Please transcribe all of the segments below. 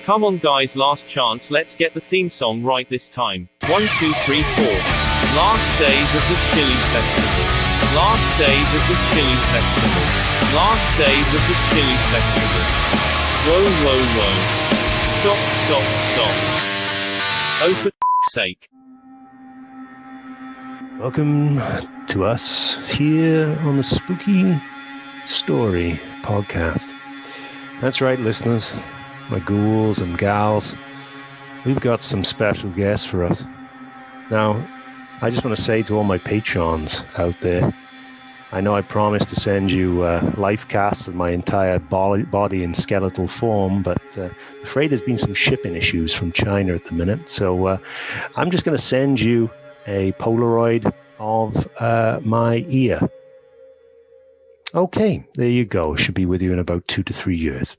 Come on guys, last chance, let's get the theme song right this time. 1, 2, 3, 4. Last days of the Chilli Festival. Last days of the Chilli Festival. Last days of the Chilli Festival. Whoa, whoa, whoa. Stop, stop, stop. Oh, for sake. Welcome to us here on the Spooky Story Podcast. That's right, listeners, my ghouls and gals. We've got some special guests for us. Now, I just want to say to all my patrons out there, I know I promised to send you life casts of my entire body in skeletal form, but I'm afraid there's been some shipping issues from China at the minute. So I'm just going to send you a Polaroid of my ear. Okay, there you go. Should be with you in about 2 to 3 years.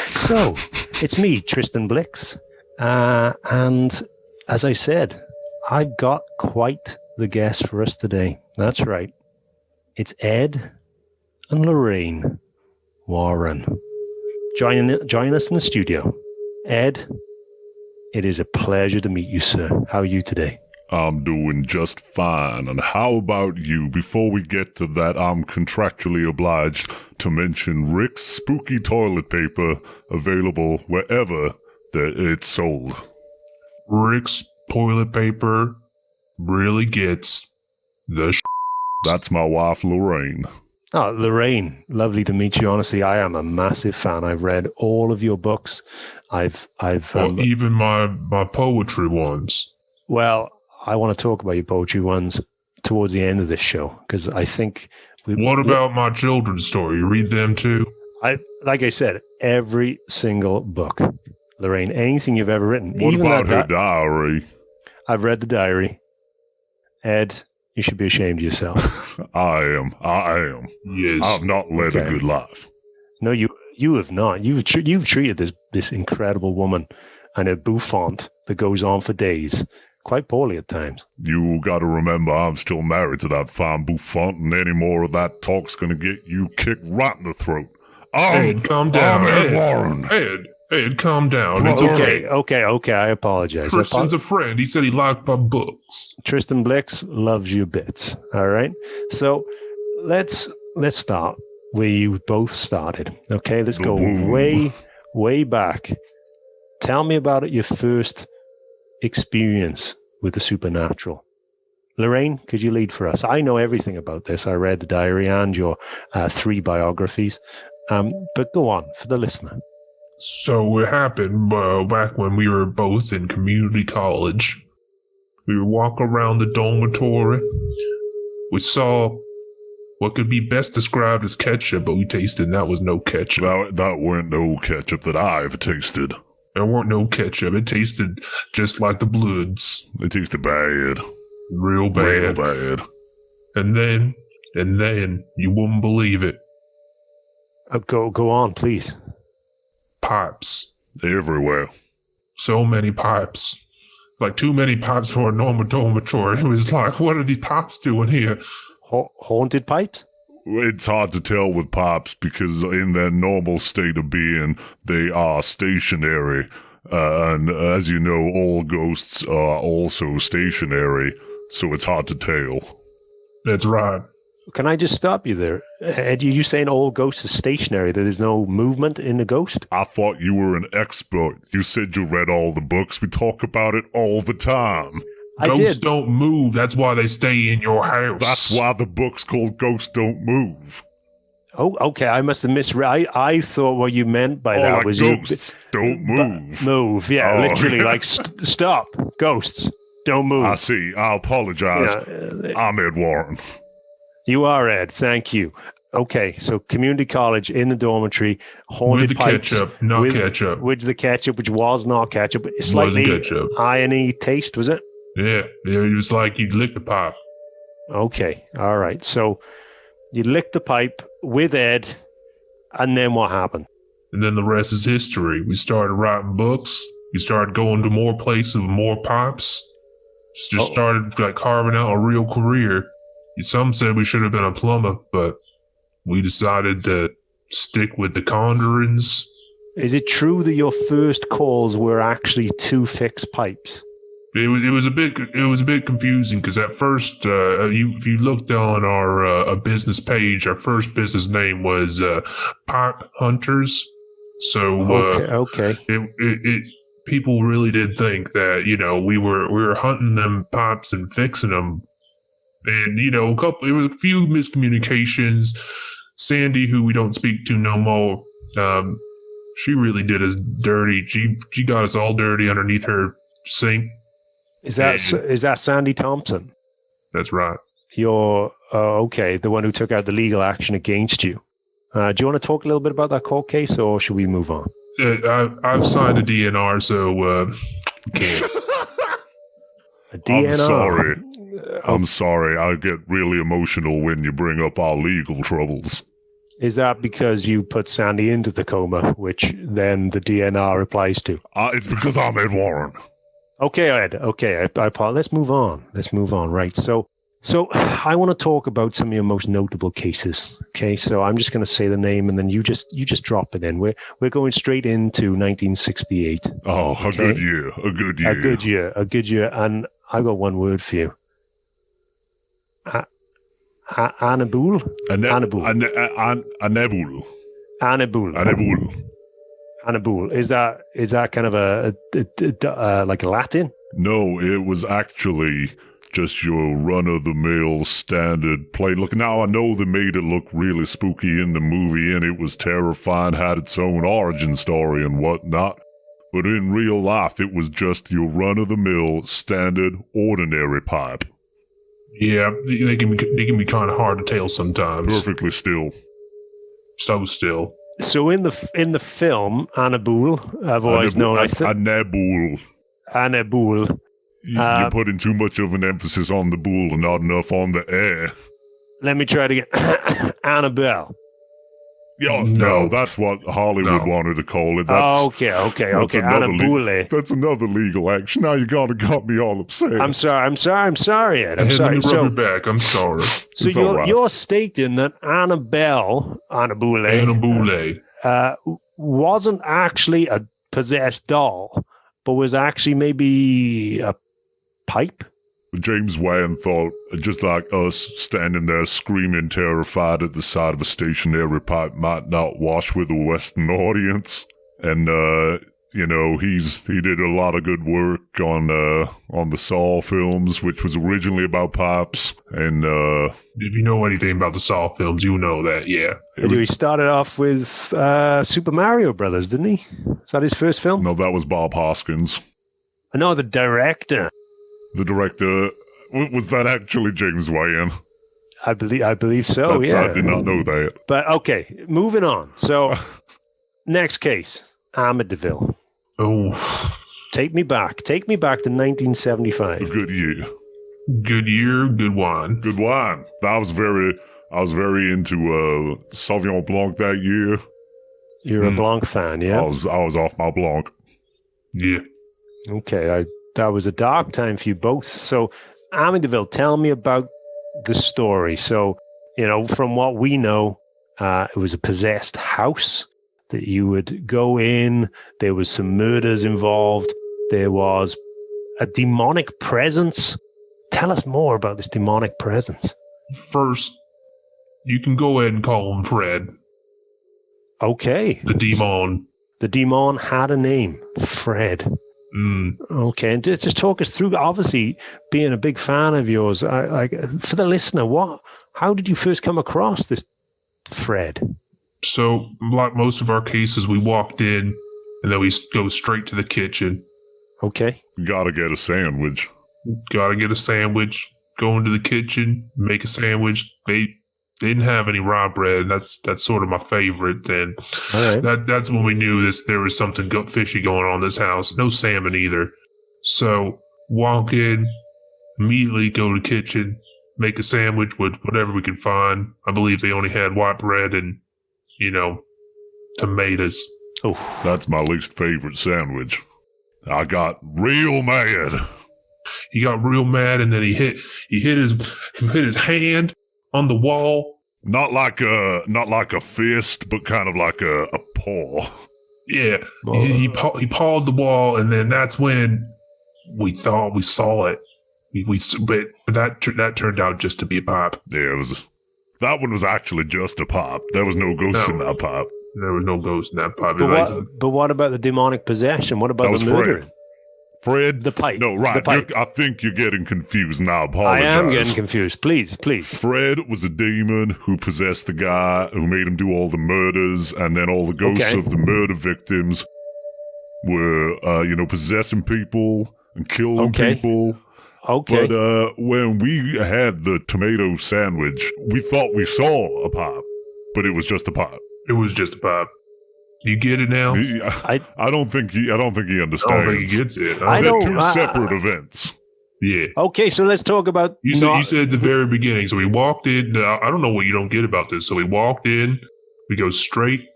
So it's me, Tristan Blicks. And as I said, I've got quite the guest for us today. That's right. It's Ed and Lorraine Warren. Join us in the studio. Ed, it is a pleasure to meet you, sir. How are you today? I'm doing just fine. And how about you? Before we get to that, I'm contractually obliged to mention Rick's spooky toilet paper, available wherever it's sold. Rick's toilet paper really gets the That's my wife, Lorraine. Oh, Lorraine, lovely to meet you. Honestly, I am a massive fan. I've read all of your books. Even my poetry ones. Well, I want to talk about your poetry ones towards the end of this show, because I think... What about my children's story? You read them too? Like I said, every single book. Lorraine, anything you've ever written. What even about her diary? I've read the diary. Ed, you should be ashamed of yourself. I am. Yes. I've not led a good life. No, you have not. You've treated this incredible woman and a bouffant that goes on for days quite poorly at times. You got to remember, I'm still married to that fine bouffant, and any more of that talk's going to get you kicked right in the throat. Ed, calm down. Ed Warren. Ed, calm down. It's Okay. I apologize. Tristan's a friend. He said he liked my books. Tristan Blicks loves you bits. All right. So let's start where you both started. Okay. Let's go way back. Tell me about your first experience with the supernatural. Lorraine, could you lead for us? I know everything about this. I read the diary and your 3 biographies. But go on for the listener. So it happened back when we were both in community college. We were walking around the dormitory. We saw what could be best described as ketchup, but we tasted and that was no ketchup. That weren't no ketchup that I've tasted. There weren't no ketchup. It tasted just like the Bloods. It tasted bad. Real bad. Real bad. And then, you wouldn't believe it. Go on, please. Pipes. Everywhere. So many pipes. Like too many pipes for a normal dormitory. It was like, what are these pipes doing here? Haunted pipes? It's hard to tell with pipes because in their normal state of being, they are stationary. And as you know, all ghosts are also stationary, so it's hard to tell. That's right. Can I just stop you there? Ed, you saying all ghosts are stationary, that there's no movement in the ghost? I thought you were an expert. You said you read all the books. We talk about it all the time. Ghosts don't move. That's why they stay in your house. That's why the book's called Ghosts Don't Move. Oh, okay. I must have misread. I thought what you meant by that was ghosts don't move. Move, yeah. Literally, like, stop. Ghosts don't move. I see. I apologize. Yeah, I'm Ed Warren. You are Ed. Thank you. Okay, so community college in the dormitory, haunted with the pipes, ketchup, not ketchup. With the ketchup, which was not ketchup. Slightly irony taste, was it? Yeah, it was like you'd lick the pipe. Okay, all right. So you licked the pipe with Ed, and then what happened? And then the rest is history. We started writing books. We started going to more places with more pipes. Just started like carving out a real career. Some said we should have been a plumber, but we decided to stick with the Conjurings Is it true that your first calls were actually 2 fixed pipes? It was a bit confusing because at first, if you looked on our a business page, our first business name was Pipe Hunters. So Okay. it people really did think that we were hunting them pipes and fixing them, and it was a few miscommunications. Sandy, who we don't speak to no more, she really did us dirty. She got us all dirty underneath her sink. Is that Sandy Thompson? That's right. You're okay. The one who took out the legal action against you. Do you want to talk a little bit about that court case, or should we move on? I've signed a DNR, so can't. A DNR? I'm sorry. I get really emotional when you bring up our legal troubles. Is that because you put Sandy into the coma, which then the DNR applies to? It's because I'm Ed Warren. Okay, Ed. Okay, I let's move on. Right. So I want to talk about some of your most notable cases. Okay, so I'm just going to say the name, and then you just drop it in. We're going straight into 1968. Oh, okay? A good year. A good year. And I've got one word for you. Annabule. Annabule. Is that kind of a like Latin? No, it was actually just your run-of-the-mill standard play. Look, now I know they made it look really spooky in the movie, and it was terrifying, had its own origin story and whatnot. But in real life, it was just your run-of-the-mill standard ordinary pipe. Yeah, they can be kind of hard to tell sometimes. Perfectly still. So still. So in the film, Annabule, I've always known as Annabule. You're putting too much of an emphasis on the bull and not enough on the air. Let me try to get Annabelle. Yeah, no, that's what Hollywood wanted to call it. That's, okay. Annabule. That's another legal action. Now you got me all upset. I'm sorry, Ed. I'm Let sorry. me rub your back. I'm sorry. So you're stating that Annabelle wasn't actually a possessed doll, but was actually maybe a pipe? James Wan thought, just like us standing there screaming terrified at the side of a stationary pipe might not wash with a Western audience. And, he did a lot of good work on the Saw films, which was originally about pipes. And, if you know anything about the Saw films, you know that, yeah. He started off with Super Mario Brothers, didn't he? Is that his first film? No, that was Bob Hoskins. No, the director. The director, was that actually James Wan? I believe so, yeah. I did not know that. But, okay, moving on. So, next case, Amityville. Oh. Take me back to 1975. A good year. Good year, good wine. Good wine. I was very into Sauvignon Blanc that year. You're a Blanc fan, yeah? I was off my Blanc. Yeah. Okay, that was a dark time for you both. So, Amityville, tell me about the story. So, from what we know, it was a possessed house that you would go in. There was some murders involved. There was a demonic presence. Tell us more about this demonic presence. First, you can go ahead and call him Fred. Okay. The demon. The demon had a name, Fred. Okay, and just talk us through, obviously, being a big fan of yours, for the listener, how did you first come across this Fred? So, like most of our cases, we walked in, and then we go straight to the kitchen. Okay. Gotta get a sandwich. Go into the kitchen, make a sandwich. They didn't have any rye bread. That's sort of my favorite. And that's when we knew there was something fishy going on in this house. No salmon either. So walk in, immediately go to the kitchen, make a sandwich with whatever we could find. I believe they only had white bread and, tomatoes. Oh, that's my least favorite sandwich. I got real mad. He got real mad, and then he hit his hand on the wall. Not like a fist, but kind of like a paw. Yeah, he pawed the wall, and then that's when we thought we saw it. But that turned out just to be a pop. Yeah, that one was actually just a pop. There was no ghost in that pop. There was no ghost in that pop. But what about the demonic possession? What about the murder? Fred? The pipe. No, right. I think you're getting confused now. I apologize. I am getting confused. Please. Fred was a demon who possessed the guy who made him do all the murders, and then all the ghosts of the murder victims were, possessing people and killing people. Okay. But when we had the tomato sandwich, we thought we saw a pop, but it was just a pop. It was just a pop. You get it now? I don't think he understands. I don't think he gets it. They're two separate events. Yeah. Okay, so let's talk about... You said at the very beginning, so we walked in. I don't know what you don't get about this. So we walked in. We go straight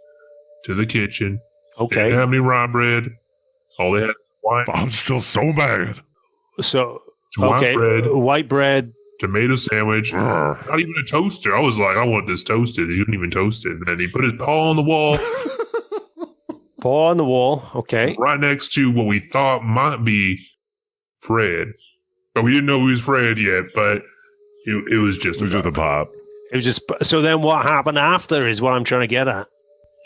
to the kitchen. Okay. They didn't have any rye bread. All they had was white. I'm still so mad. So, white bread. Tomato sandwich. Urgh. Not even a toaster. I was like, I want this toasted. He didn't even toast it. And then he put his paw on the wall. Paw on the wall. Okay. Right next to what we thought might be Fred. But we didn't know he was Fred yet, but it was just a pop. It was just... So then what happened after is what I'm trying to get at.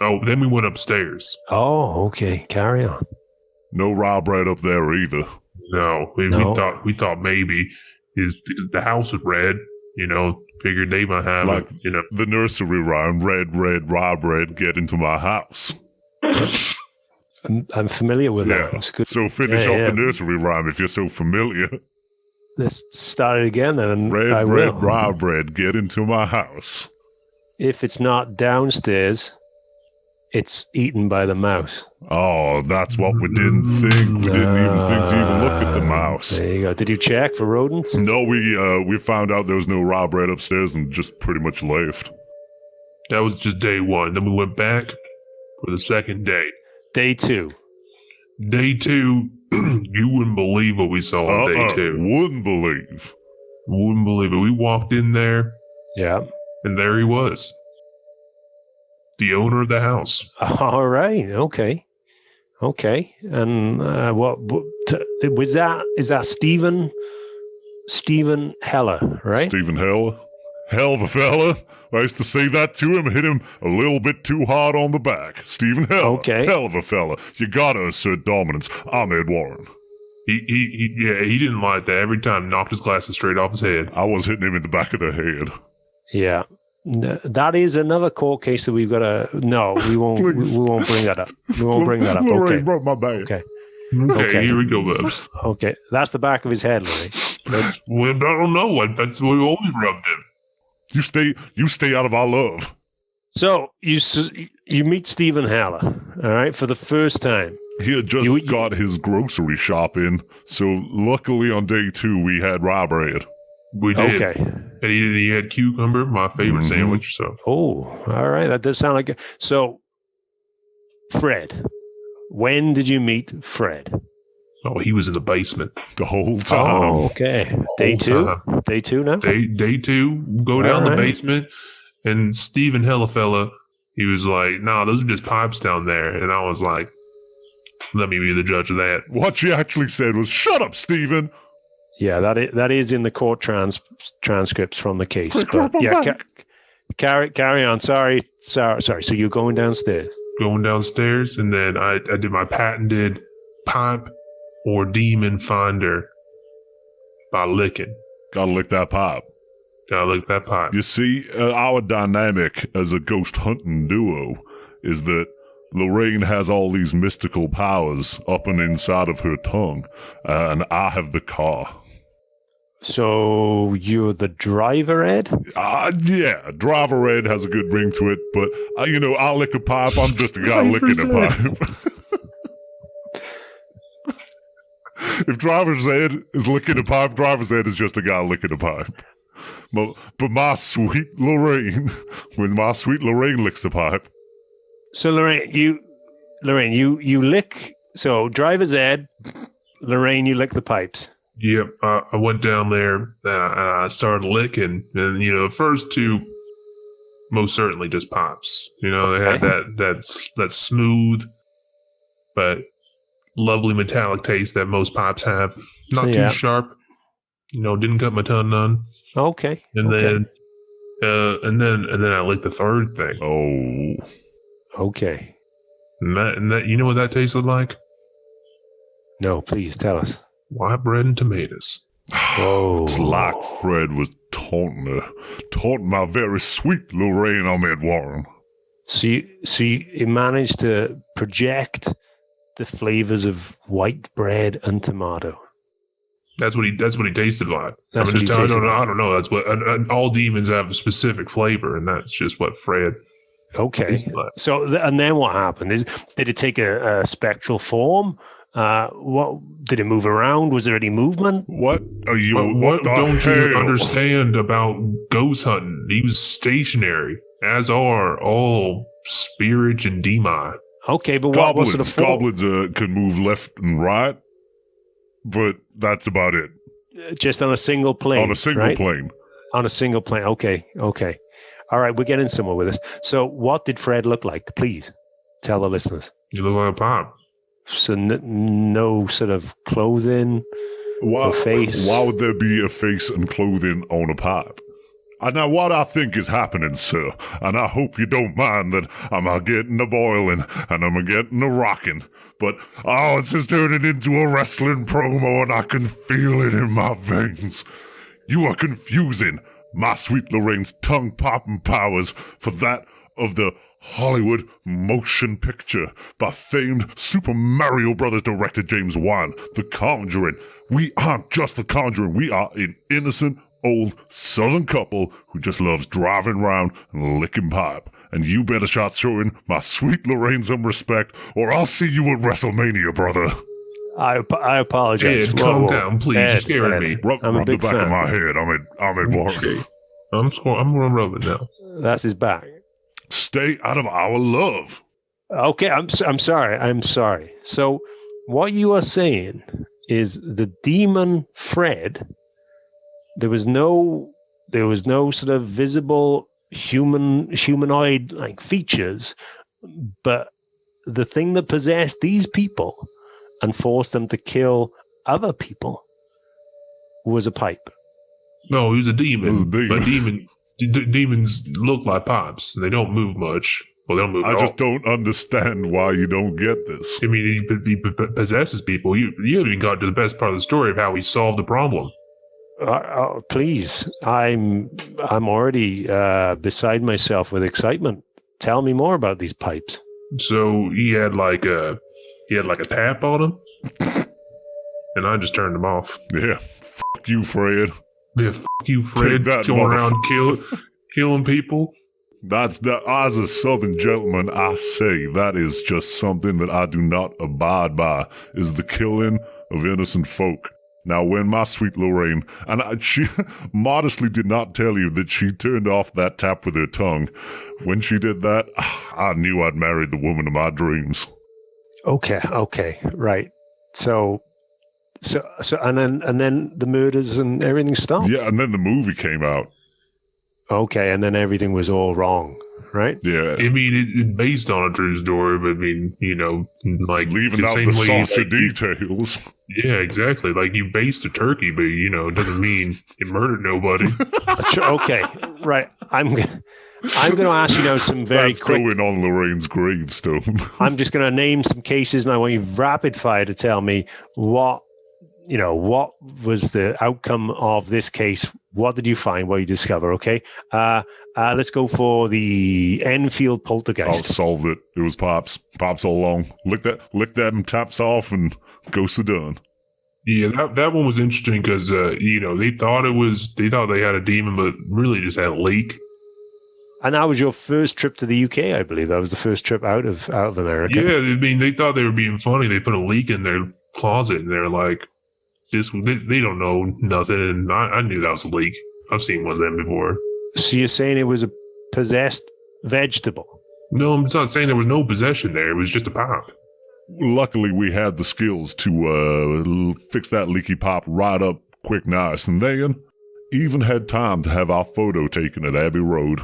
Oh, then we went upstairs. Oh, okay. Carry on. No raw bread up there either. No. We thought maybe because the house was red, figured they might have the nursery rhyme, red, raw bread, get into my house. I'm familiar with that. It's good. So finish off the nursery rhyme if you're so familiar. Let's start it again then. Red, raw bread, get into my house. If it's not downstairs, it's eaten by the mouse. Oh, that's what we didn't think. We didn't even think to even look at the mouse. There you go. Did you check for rodents? No, we found out there was no raw bread upstairs and just pretty much left. That was just day one. Then we went back for the second day. Day two. Day two, you wouldn't believe what we saw on day two. Wouldn't believe it. We walked in there. Yeah. And there he was. The owner of the house. All right. Okay. And what was that? Is that Stephen Heller, right? Stephen Heller. Hell of a fella. I used to say that to him, hit him a little bit too hard on the back. Stephen Heller. Okay. Hell of a fella. You gotta assert dominance. Ahmed Warren. He didn't like that. Every time knocked his glasses straight off his head. I was hitting him in the back of the head. Yeah. That is another court case that we've got to... No, we won't. we won't bring that up. We won't bring that up. Lorraine Okay. broke my back. Okay, here we go, Bubs. Okay, that's the back of his head, Lorraine. I don't know. That's what we always rubbed him. You stay out of our love. So you meet Stephen Heller, all right, for the first time. He had just got his grocery shop in, so luckily on day two we had raw bread. We did. Okay. And he had cucumber, my favorite sandwich. So. Oh, all right. That does sound like it. So, Fred, when did you meet Fred? Oh, he was in the basement. The whole time. Oh, okay. Day two? Time. Day two now? Day two, go down the basement, and Stephen Hellafella, he was like, nah, those are just pipes down there. And I was like, let me be the judge of that. What she actually said was, shut up, Stephen. Yeah, that is in the court transcripts from the case. But yeah, carry on. Sorry. So you're going downstairs? Going downstairs, and then I did my patented pipe or demon finder by licking. Gotta lick that pipe. You see, our dynamic as a ghost hunting duo is that Lorraine has all these mystical powers up and inside of her tongue, and I have the car. So you're the driver, Ed? Yeah, driver Ed has a good ring to it, but, I'll lick a pipe. I'm just a guy licking a pipe. If driver's Ed is licking a pipe, driver's Ed is just a guy licking a pipe. But my sweet Lorraine, when my sweet Lorraine licks a pipe. So Lorraine, you lick, so driver's Ed, Lorraine, you lick the pipes. Yep, I went down there and I started licking, and the first two, most certainly just pops. They had that smooth but lovely metallic taste that most pipes have. Not too sharp. Didn't cut my tongue none. Okay. And then I licked the third thing. Oh. Okay. And that you know what that tasted like? No, please tell us. White bread and tomatoes. Oh. It's like Fred was taunting my very sweet Lorraine Warren. So you managed to project the flavors of white bread and tomato. That's what he tasted like. I don't know. That's what and all demons have a specific flavor, and that's just what Fred. Okay. So and then what happened? Did it take a spectral form? What did it move around? Was there any movement? What are you? What don't you understand about ghost hunting? He was stationary, as are all spirits and demon. Okay, but goblins, what sort of goblins can move left and right, but that's about it. Just on a single plane. On a single plane. On a single plane. Okay. All right, we're getting somewhere with this. So, what did Fred look like? Please tell the listeners. You look like a pop. So, no sort of clothing or face. Why would there be a face and clothing on a pipe? Now, what I think is happening, sir, and I hope you don't mind that I'm getting a boiling and I'm getting a rocking, but this is turning into a wrestling promo and I can feel it in my veins. You are confusing my sweet Lorraine's tongue-popping powers for that of the Hollywood motion picture by famed Super Mario Brothers director James Wan, The Conjuring. We aren't just The Conjuring, we are an innocent old southern couple who just loves driving around and licking pipe. And you better start showing my sweet Lorraine some respect, or I'll see you at WrestleMania, brother. I apologize. Ed, calm down, please. You're scaring me. Rub the back of my head. I'm at Warren. Okay. I'm gonna rub it now. That's his back. Stay out of our love. Okay, I'm sorry. I'm sorry. So, what you are saying is the demon Fred. There was no sort of visible humanoid like features, but the thing that possessed these people and forced them to kill other people was a pipe. No, he was a demon. But demons look like pipes. They don't move much. Well, they don't move. I just don't understand why you don't get this. I mean, he possesses people. You haven't even got to the best part of the story of how he solved the problem. Please, I'm already beside myself with excitement. Tell me more about these pipes. So he had like a tap on him, and I just turned him off. Yeah, fuck you, Fred. Yeah, fuck you, Fred. Going around killing people. As a southern gentleman, I say that is just something that I do not abide by, is the killing of innocent folk. Now, when my sweet Lorraine, and she modestly did not tell you that she turned off that tap with her tongue. When she did that, I knew I'd married the woman of my dreams. Okay, right. So, and then the murders and everything stopped. Yeah, and then the movie came out. Okay, and then everything was all wrong, right? Yeah. I mean, it's based on a true story, but I mean, like leaving out the saucy details. Yeah, exactly. Like you based a turkey, but it doesn't mean you murdered nobody. Okay, right. I'm going to ask you now some very That's quick. going on Lorraine's gravestone. I'm just going to name some cases, and I want you rapid fire to tell me what was the outcome of this case. What did you find? What did you discover? Okay. Let's go for the Enfield poltergeist. I'll solve it. It was Pops. Pops all along. Lick them taps off and ghosts are done. Yeah, that one was interesting because they thought they had a demon, but really just had a leak. And that was your first trip to the UK, I believe. That was the first trip out of America. Yeah, I mean, they thought they were being funny. They put a leak in their closet, and they're like, they don't know nothing. And I knew that was a leak. I've seen one of them before. So you're saying it was a possessed vegetable? No, I'm not saying there was no possession there. It was just a pipe. Luckily, we had the skills to fix that leaky pipe right up quick nice, and then even had time to have our photo taken at Abbey Road.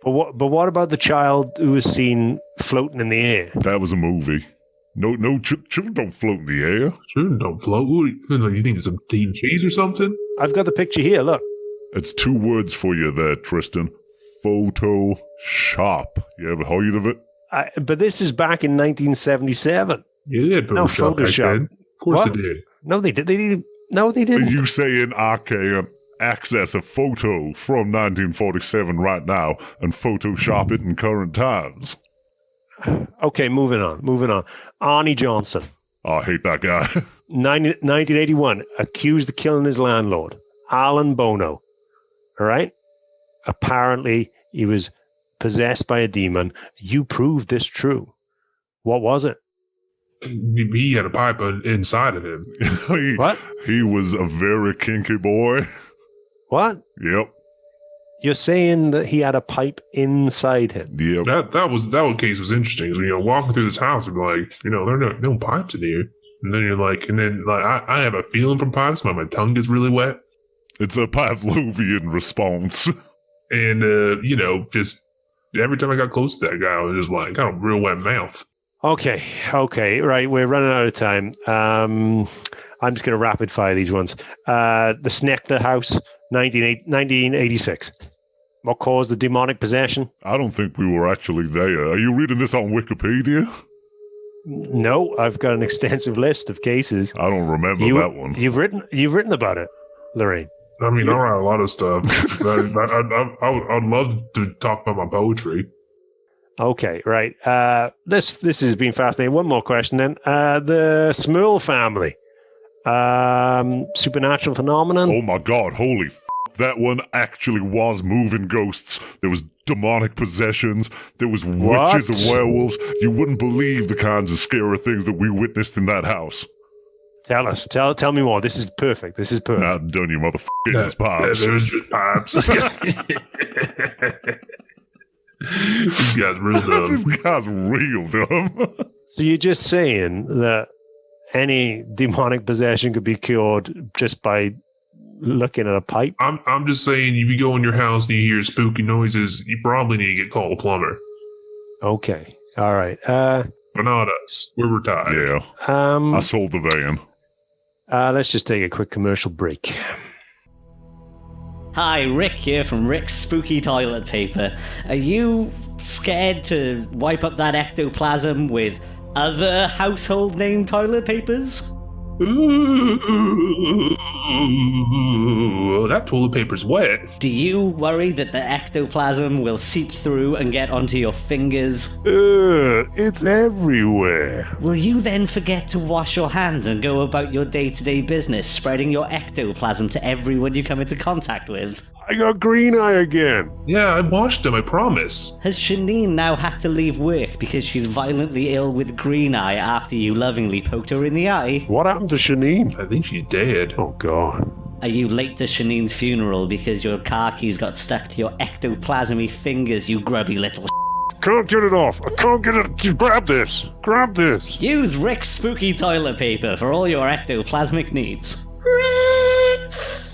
But what about the child who was seen floating in the air? That was a movie. No, children don't float in the air. Children don't float. You think it's some team cheese or something? I've got the picture here, look. It's 2 words for you there, Tristan. Photoshop. You ever heard of it? But this is back in 1977. Yeah, they had Photoshop back then. Of course What? they did. No, they did. No, they Are didn't. you saying I can access a photo from 1947 right now and Photoshop it in current times? Okay, moving on. Arnie Johnson, I hate that guy. 1981, accused of killing his landlord, Alan Bono. All right? Apparently, he was possessed by a demon. You proved this true. What was it? He had a pipe inside of him. What? He was a very kinky boy. What? Yep. You're saying that he had a pipe inside him? Yep. That case was interesting. So, walking through this house and be like, there are no pipes in here. And then you're like, I have a feeling from pipes, but my tongue gets really wet. It's a Pavlovian response. And, just every time I got close to that guy, I was just like, got a real wet mouth. Okay, right. We're running out of time. I'm just going to rapid fire these ones. The Snechter House, 1986. What caused the demonic possession? I don't think we were actually there. Are you reading this on Wikipedia? No, I've got an extensive list of cases. I don't remember that one. You've written about it, Lorraine. I mean, I write a lot of stuff. I'd love to talk about my poetry. Okay, right. This has been fascinating. One more question then. The Smurl family. Supernatural phenomenon. Oh my god, holy f***. That one actually was moving ghosts. There was demonic possessions. There was witches and werewolves. You wouldn't believe the kinds of scary things that we witnessed in that house. Tell us. Tell me more. This is perfect. Not done, you motherfucking Pops. It was just Pops. This guy's real dumb. This guy's real dumb. So you're just saying that any demonic possession could be cured just by looking at a pipe? I'm just saying, if you go in your house and you hear spooky noises, you probably need to call a plumber. Okay. All right. But not us. We're retired. Yeah. I sold the van. Let's just take a quick commercial break. Hi, Rick here from Rick's Spooky Toilet Paper. Are you scared to wipe up that ectoplasm with other household name toilet papers? Ooh, that toilet paper's wet. Do you worry that the ectoplasm will seep through and get onto your fingers? It's everywhere. Will you then forget to wash your hands and go about your day-to-day business, spreading your ectoplasm to everyone you come into contact with? I got green eye again. Yeah, I washed them, I promise. Has Shanine now had to leave work because she's violently ill with green eye after you lovingly poked her in the eye? What happened to Shanine? I think she's dead. Oh, God. Are you late to Shanine's funeral because your car keys got stuck to your ectoplasmy fingers, you grubby little Can't get it off. I can't get it. Just grab this. Use Rick's Spooky Toilet Paper for all your ectoplasmic needs. Ritz!